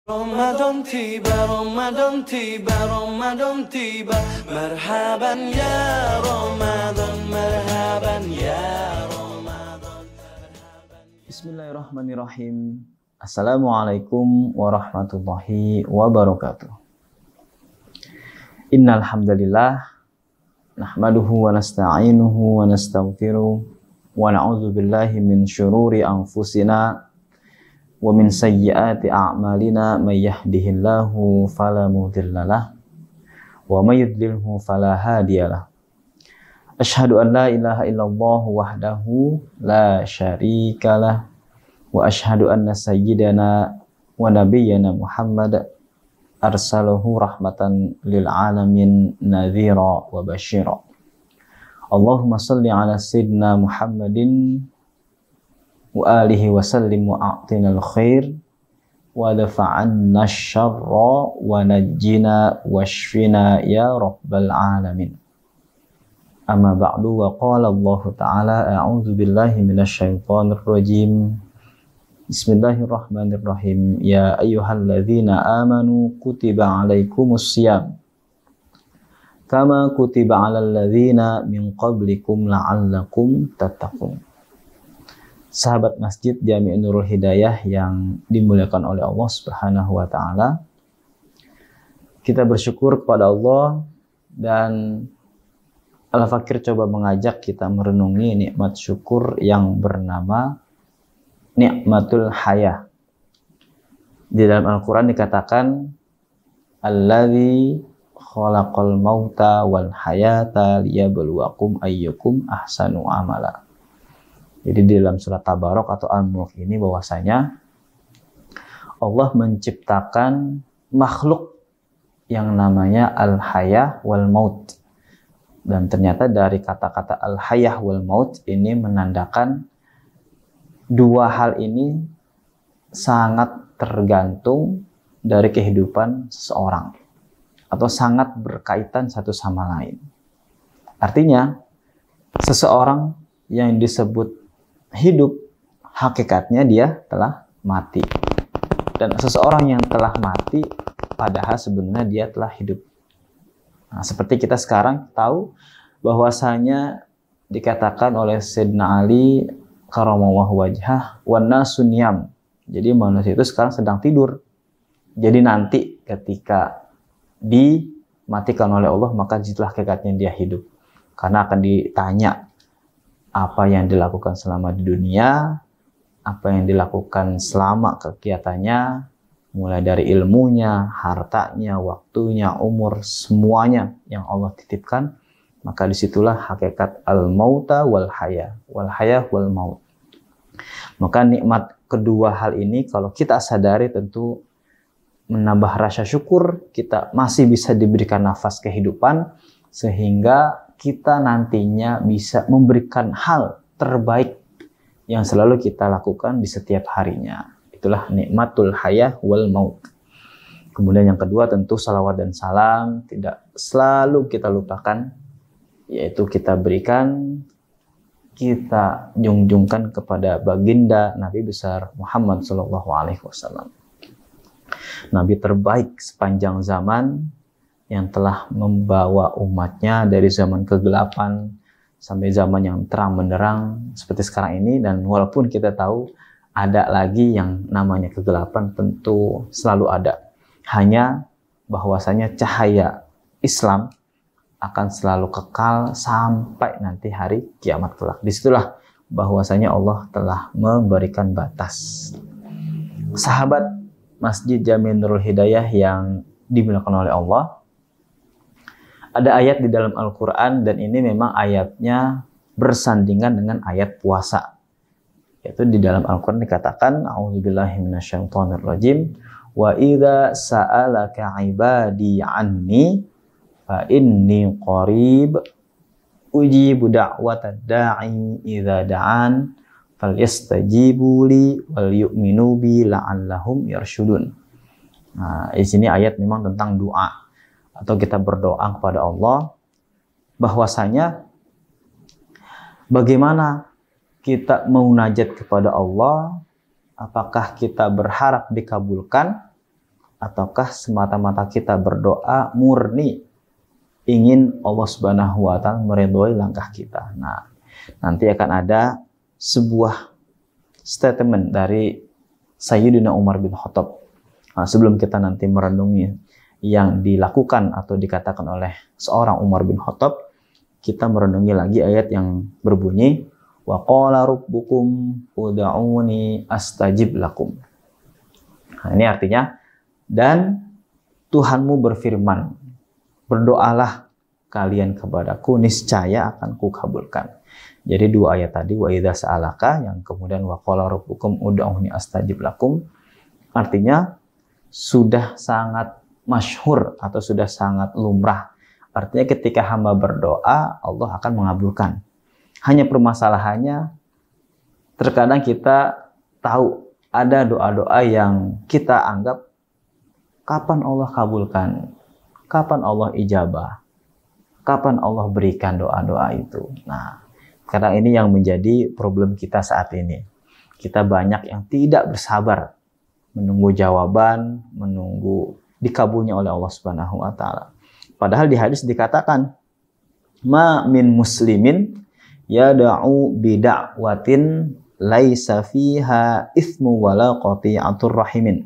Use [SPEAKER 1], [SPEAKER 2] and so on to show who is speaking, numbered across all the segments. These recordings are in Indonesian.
[SPEAKER 1] Ramadan tiba, Ramadan tiba, Ramadan tiba. Marhaban ya Ramadan, marhaban ya Ramadan.
[SPEAKER 2] Bismillahirrahmanirrahim. Assalamualaikum warahmatullahi wabarakatuh. Innal hamdalillah nahmaduhu wa nasta'inuhu wa nastaghfiruh wa na'udzu billahi min syururi anfusina wa min sayyiati a'malina may yahdihillahu fala mudhillalah wa may yudlilhu fala hadiyalah. Asyhadu an la ilaha illallah wahdahu la syarikalah wa asyhadu anna sayyidana wa nabiyyana Muhammad arsalahu rahmatan lil alamin nadhira wa basyira. Allahumma salli ala sayyidina Muhammadin wa alihi wa sallim wa a'tinal khair wa dafa'anna syarra wa najjina washfina ya rabbal alamin. Amma ba'du, wa qala Allah ta'ala a'udzu billahi minasyaitonir rajim. Bismillahirrahmanirrahim. Ya ayyuhalladzina amanu kutiba alaikumus syiyam kama kutiba alal ladzina min qablikum la'allakum tattaqun. Sahabat Masjid Jami'un Nurul Hidayah yang dimuliakan oleh Allah Subhanahu wa taala, kita bersyukur kepada Allah dan Al-Fakir coba mengajak kita merenungi nikmat syukur yang bernama nikmatul hayah. Di dalam Al-Quran dikatakan alladzi khalaqal mauta wal hayata liyabluwakum ayyukum ahsanu amala. Jadi di dalam surat Tabarok atau Al-Mulk ini bahwasanya Allah menciptakan makhluk yang namanya al-hayah wal maut. Dan ternyata dari kata-kata al-hayah wal maut ini menandakan dua hal ini sangat tergantung dari kehidupan seseorang atau sangat berkaitan satu sama lain. Artinya seseorang yang disebut hidup, hakikatnya dia telah mati. Dan seseorang yang telah mati, padahal sebenarnya dia telah hidup. Nah, seperti kita sekarang tahu bahwasanya dikatakan oleh Sayyidina Ali karamallahu wajhah wan nasu niyam. Jadi manusia itu sekarang sedang tidur. Jadi nanti ketika dimatikan oleh Allah, maka itulah hakikatnya dia hidup. Karena akan ditanya apa yang dilakukan selama di dunia, apa yang dilakukan selama kegiatannya, mulai dari ilmunya, hartanya, waktunya, umur, semuanya yang Allah titipkan, maka disitulah hakikat al-mauta wal haya wal maut. Maka nikmat kedua hal ini kalau kita sadari tentu menambah rasa syukur, kita masih bisa diberikan nafas kehidupan, sehingga kita nantinya bisa memberikan hal terbaik yang selalu kita lakukan di setiap harinya. Itulah nikmatul hayah wal maut. Kemudian yang kedua tentu salawat dan salam tidak selalu kita lupakan, yaitu kita berikan, kita junjungkan kepada baginda Nabi besar Muhammad SAW. Nabi terbaik sepanjang zaman yang telah membawa umatnya dari zaman kegelapan sampai zaman yang terang benderang seperti sekarang ini. Dan walaupun kita tahu ada lagi yang namanya kegelapan, tentu selalu ada. Hanya bahwasanya cahaya Islam akan selalu kekal sampai nanti hari kiamat kelak. Disitulah bahwasanya Allah telah memberikan batas. Sahabat Masjid Jami'un Nurul Hidayah yang dimuliakan oleh Allah, ada ayat di dalam Al-Quran dan ini memang ayatnya bersandingan dengan ayat puasa. Yaitu di dalam Al-Quran dikatakan, a'udzubillahi minasyaitonirrajim, wa idza sa'alaka ibadi anni fa inni qarib ujibu da'watad da'i idza da'an falyastajibu li wal yu'minu bi la'allahum yarsyudun. Nah, di sini ayat memang tentang doa atau kita berdoa kepada Allah, bahwasanya bagaimana kita munajat kepada Allah, apakah kita berharap dikabulkan ataukah semata-mata kita berdoa murni ingin Allah Subhanahu wa taala meridhoi langkah kita. Nah, nanti akan ada sebuah statement dari Sayyidina Umar bin Khattab. Nah, sebelum kita nanti merenungi yang dilakukan atau dikatakan oleh seorang Umar bin Khattab, kita merenungi lagi ayat yang berbunyi wa qala rabbukum ud'uni astajib lakum. Nah, ini artinya, dan Tuhanmu berfirman, berdoalah kalian kepadaku, niscaya akan kukabulkan. Jadi dua ayat tadi, wa idza sa'alaka, yang kemudian wa qala rabbukum ud'uni astajib lakum, artinya sudah sangat masyhur atau sudah sangat lumrah. Artinya ketika hamba berdoa, Allah akan mengabulkan. Hanya permasalahannya, terkadang kita tahu ada doa-doa yang kita anggap kapan Allah kabulkan, kapan Allah ijabah, kapan Allah berikan doa-doa itu. Nah, karena ini yang menjadi problem kita saat ini. Kita banyak yang tidak bersabar menunggu jawaban, menunggu dikabulnya oleh Allah Subhanahu wa taala. Padahal di hadis dikatakan, ma min muslimin yada'u bida'watin laisa fiha itsmu wala qati'atur rahimin.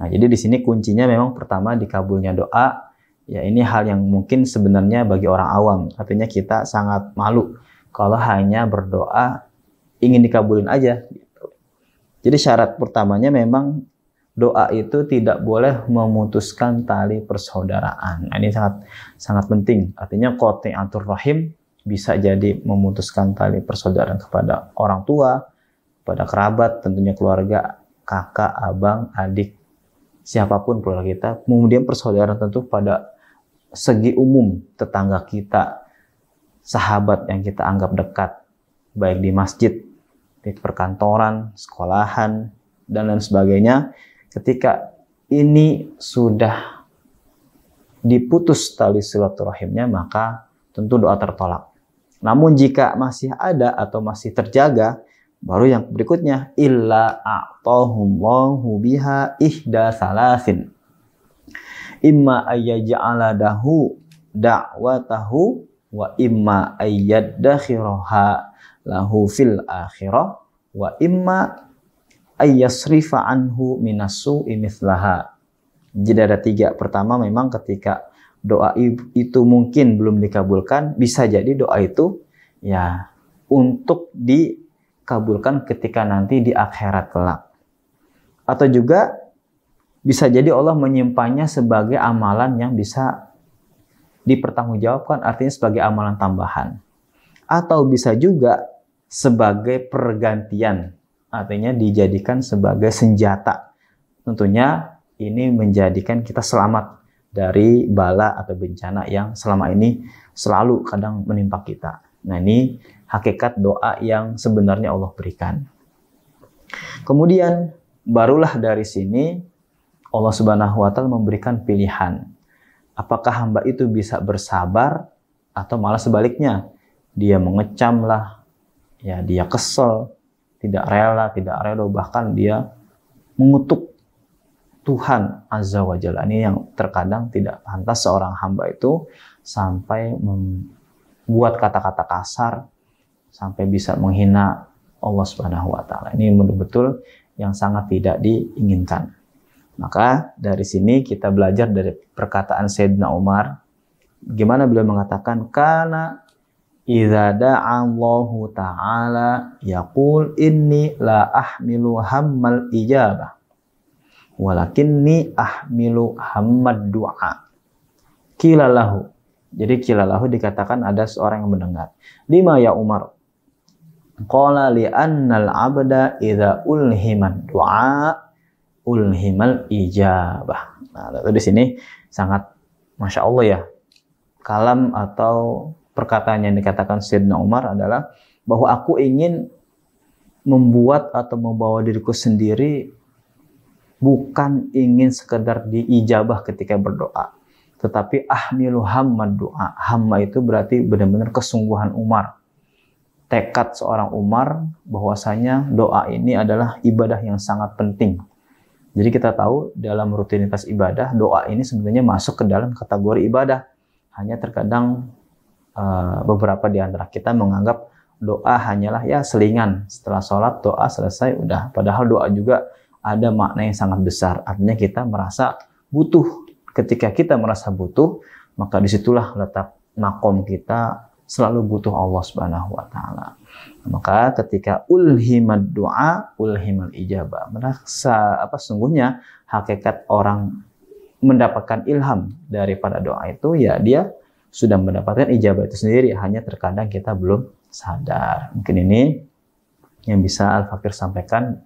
[SPEAKER 2] Nah, jadi di sini kuncinya memang pertama dikabulnya doa. Ya, ini hal yang mungkin sebenarnya bagi orang awam, artinya kita sangat malu kalau hanya berdoa ingin dikabulin aja gitu. Jadi syarat pertamanya memang doa itu tidak boleh memutuskan tali persaudaraan. Nah, ini sangat penting. Artinya qati'atur rahim bisa jadi memutuskan tali persaudaraan kepada orang tua, pada kerabat, tentunya keluarga, kakak, abang, adik, siapapun keluarga kita. Kemudian persaudaraan tentu pada segi umum, tetangga kita, sahabat yang kita anggap dekat, baik di masjid, di perkantoran, sekolahan, dan lain sebagainya. Ketika ini sudah diputus tali silaturahimnya, maka tentu doa tertolak. Namun jika masih ada atau masih terjaga, baru yang berikutnya, illa a'tahumullahu biha ihda salasin. Imma ayyaj'ala dahu da'watahu wa imma ayyaddakhiraha lahu fil akhirah wa imma ayyasrifa anhu minassu'i mithlaha. Jadi ada tiga. Pertama, memang ketika doa itu mungkin belum dikabulkan, bisa jadi doa itu ya untuk dikabulkan ketika nanti di akhirat kelak. Atau juga bisa jadi Allah menyimpannya sebagai amalan yang bisa dipertanggungjawabkan, artinya sebagai amalan tambahan. Atau bisa juga sebagai pergantian, artinya dijadikan sebagai senjata. Tentunya ini menjadikan kita selamat dari bala atau bencana yang selama ini selalu kadang menimpa kita. Nah, ini hakikat doa yang sebenarnya Allah berikan. Kemudian barulah dari sini Allah Subhanahu wa taala memberikan pilihan. Apakah hamba itu bisa bersabar atau malah sebaliknya, dia mengecam lah, ya dia kesel, tidak rela, tidak redha, bahkan dia mengutuk Tuhan Azza wa Jalla. Ini yang terkadang tidak pantas seorang hamba itu sampai membuat kata-kata kasar, sampai bisa menghina Allah Subhanahu wa taala. Ini betul-betul yang sangat tidak diinginkan. Maka dari sini kita belajar dari perkataan Sayyidina Umar, gimana beliau mengatakan, kana idza da'a Allahu ta'ala yaqul inni la ahmilu hammal ijabah walakinni ahmilu hammad du'a. Kilalahu. Jadi kilalahu dikatakan ada seorang yang mendengar. Lima ya Umar? Qala li annal abda idza ulhiman du'a ulhimal ijabah. Nah, di sini sangat Masya Allah ya. Kalam atau perkataan yang dikatakan Sayyidina Umar adalah bahwa aku ingin membuat atau membawa diriku sendiri, bukan ingin sekedar diijabah ketika berdoa, tetapi ahmilu hammad doa. Hamma itu berarti benar-benar kesungguhan Umar, tekad seorang Umar bahwasanya doa ini adalah ibadah yang sangat penting. Jadi kita tahu dalam rutinitas ibadah, doa ini sebenarnya masuk ke dalam kategori ibadah. Hanya terkadang beberapa di antara kita menganggap doa hanyalah ya selingan. Setelah sholat, doa selesai, udah. Padahal doa juga ada makna yang sangat besar. Artinya kita merasa butuh. Ketika kita merasa butuh, maka disitulah letak makom kita selalu butuh Allah Subhanahu wa Ta'ala. Maka ketika ulhimad doa, ulhimal ijabah. Merasa sungguhnya hakikat orang mendapatkan ilham daripada doa itu, ya dia sudah mendapatkan ijabah itu sendiri. Hanya terkadang kita belum sadar. Mungkin ini yang bisa Al-Fakir sampaikan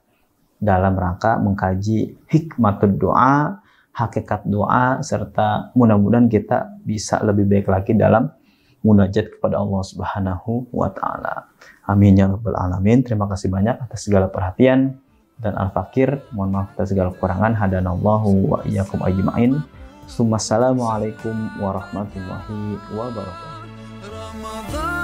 [SPEAKER 2] dalam rangka mengkaji hikmatud doa, hakikat doa, serta mudah-mudahan kita bisa lebih baik lagi dalam munajat kepada Allah Subhanahu wa Ta'ala. Amin ya rabbal alamin. Terima kasih banyak atas segala perhatian, dan Al-Fakir mohon maaf atas segala kekurangan. Hadanallahu wa iyyakum ajma'in. Assalamualaikum warahmatullahi wabarakatuh.